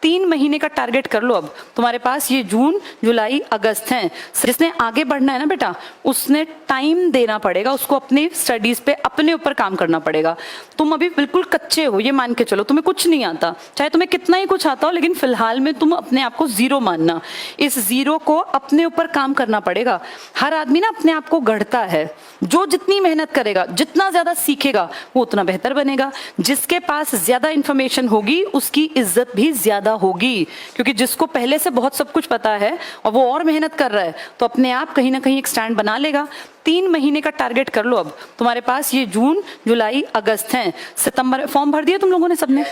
3 महीने का टारगेट कर लो। अब तुम्हारे पास ये जून जुलाई अगस्त हैं, जिसने आगे बढ़ना है ना बेटा, उसने टाइम देना पड़ेगा, उसको अपनी स्टडीज पे अपने ऊपर काम करना पड़ेगा। तुम अभी बिल्कुल कच्चे हो, ये मान के चलो, तुम्हें कुछ नहीं आता, चाहे तुम्हें कितना ही कुछ आता हो, लेकिन फिलहाल में तुम अपने आप को जीरो मानना। इस जीरो को अपने ऊपर काम करना पड़ेगा। हर आदमी ना अपने आप को गढ़ता है, जो जितनी मेहनत करेगा, जितना ज्यादा सीखेगा, वो उतना बेहतर बनेगा। जिसके पास ज्यादा इंफॉर्मेशन होगी उसकी इज्जत भी ज्यादा होगी, क्योंकि जिसको पहले से बहुत सब कुछ पता है और वो और मेहनत कर रहा है, तो अपने आप कहीं ना कहीं एक स्टैंड बना लेगा। 3 महीने का टारगेट कर लो। अब तुम्हारे पास ये जून जुलाई अगस्त हैं, सितंबर फॉर्म भर दिया तुम लोगों ने सबने?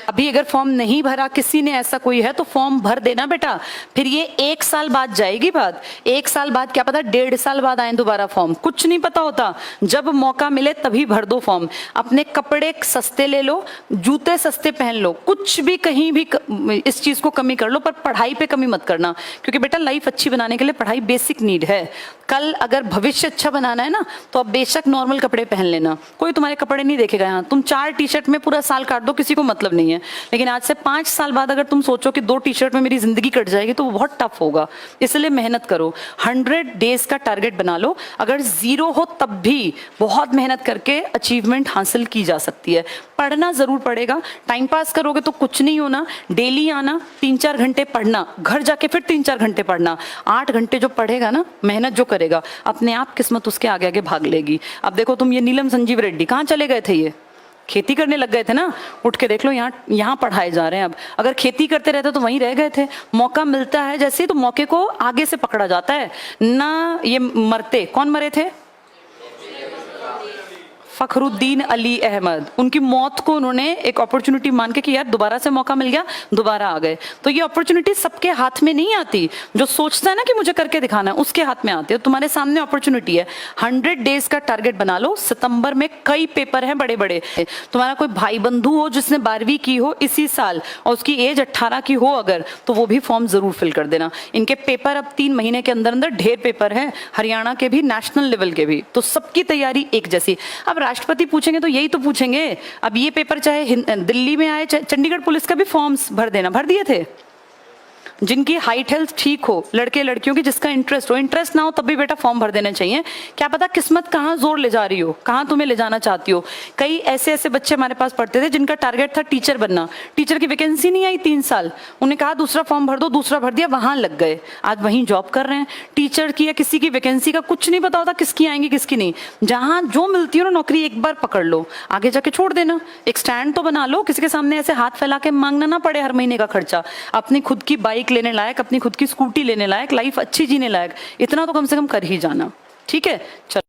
अभी अगर फॉर्म नहीं भरा किसी ने, ऐसा कोई है, तो फॉर्म भर देना बेटा। फिर ये 1 साल बाद जाएगी बात, 1 साल बाद, क्या पता 1.5 साल बाद आए दोबारा फॉर्म, कुछ नहीं पता होता। जब मौका मिले तभी भर दो फॉर्म। अपने कपड़े सस्ते ले लो, जूते सस्ते पहन लो, कुछ भी कहीं भी इस चीज को कमी कर लो, पर पढ़ाई पे कमी मत करना, क्योंकि बेटा लाइफ अच्छी बनाने के लिए पढ़ाई बेसिक नीड है। कल अगर भविष्य अच्छा बनाना है ना, तो अब बेशक नॉर्मल कपड़े पहन लेना, कोई तुम्हारे कपड़े नहीं देखेगा। यहाँ तुम 4 टी-शर्ट में पूरा साल काट दो, किसी को मतलब नहीं है। लेकिन आज से 5 साल बाद अगर तुम सोचो कि 2 टी-शर्ट में मेरी जिंदगी कट जाएगी, तो वो बहुत टफ होगा। इसलिए मेहनत करो, 100 डेज का टारगेट बना लो। अगर जीरो हो तब भी बहुत मेहनत करके अचीवमेंट हासिल की जा सकती है। पढ़ना जरूर पड़ेगा, टाइम पास करोगे तो कुछ नहीं होना। डेली आना, 3-4 घंटे पढ़ना, घर जाके फिर 3-4 घंटे पढ़ना। 8 घंटे जो पढ़ेगा ना, मेहनत जो करेगा, अपने आप किस्मत उसके आगे आगे भाग लेगी। अब देखो तुम, ये नीलम संजीव रेड्डी कहाँ चले गए थे? ये खेती करने लग गए थे ना, उठ के देख लो, यहाँ पढ़ाए जा रहे हैं। अब अगर खेती करते रहते तो वहीं रह गए थे। मौका मिलता है जैसे, तो मौके को आगे से पकड़ा जाता है ना। ये मरते, कौन मरे थे? फखरुद्दीन अली अहमद। उनकी मौत को उन्होंने एक अपॉर्चुनिटी मान के कि यार दोबारा से मौका मिल गया, दोबारा आ गए। तो ये अपॉर्चुनिटी सबके हाथ में नहीं आती। जो सोचता है ना कि मुझे करके दिखाना है, उसके हाथ में आती है। तुम्हारे सामने अपॉर्चुनिटी है, 100 डेज का टारगेट बना लो। सितंबर में कई पेपर हैं बड़े बड़े। तुम्हारा कोई भाई बंधु हो जिसने 12वीं की हो इसी साल और उसकी एज 18 की हो अगर, तो वो भी फॉर्म जरूर फिल कर देना। इनके पेपर अब 3 महीने के अंदर अंदर ढेर पेपर हैं, हरियाणा के भी, नेशनल लेवल के भी। तो सबकी तैयारी एक जैसी। अब राष्ट्रपति पूछेंगे तो यही तो पूछेंगे। अब ये पेपर चाहे दिल्ली में आए, चाहे चंडीगढ़ पुलिस का भी फॉर्म्स भर देना, भर दिए थे। जिनकी हाइट हेल्थ ठीक हो, लड़के लड़कियों की, जिसका इंटरेस्ट हो, इंटरेस्ट ना हो तब भी बेटा फॉर्म भर देने चाहिए। क्या पता किस्मत कहाँ जोर ले जा रही हो, कहाँ तुम्हें ले जाना चाहती हो। कई ऐसे ऐसे बच्चे हमारे पास पढ़ते थे जिनका टारगेट था टीचर बनना, टीचर की वैकेंसी नहीं आई 3 साल, उन्हें कहा दूसरा फॉर्म भर दो, दूसरा भर दिया, वहां लग गए, आज वहीं जॉब कर रहे हैं। टीचर की या किसी की वैकेंसी का कुछ नहीं पता होता, किसकी आएंगी किसकी नहीं। जहां जो मिलती हो ना नौकरी, एक बार पकड़ लो, आगे जाके छोड़ देना। एक स्टैंड तो बना लो, किसी के सामने ऐसे हाथ फैला के मांगना ना पड़े हर महीने का खर्चा। अपनी खुद की बाइक लेने लायक, अपनी खुद की स्कूटी लेने लायक, लाइफ अच्छी जीने लायक, इतना तो कम से कम कर ही जाना। ठीक है, चलो।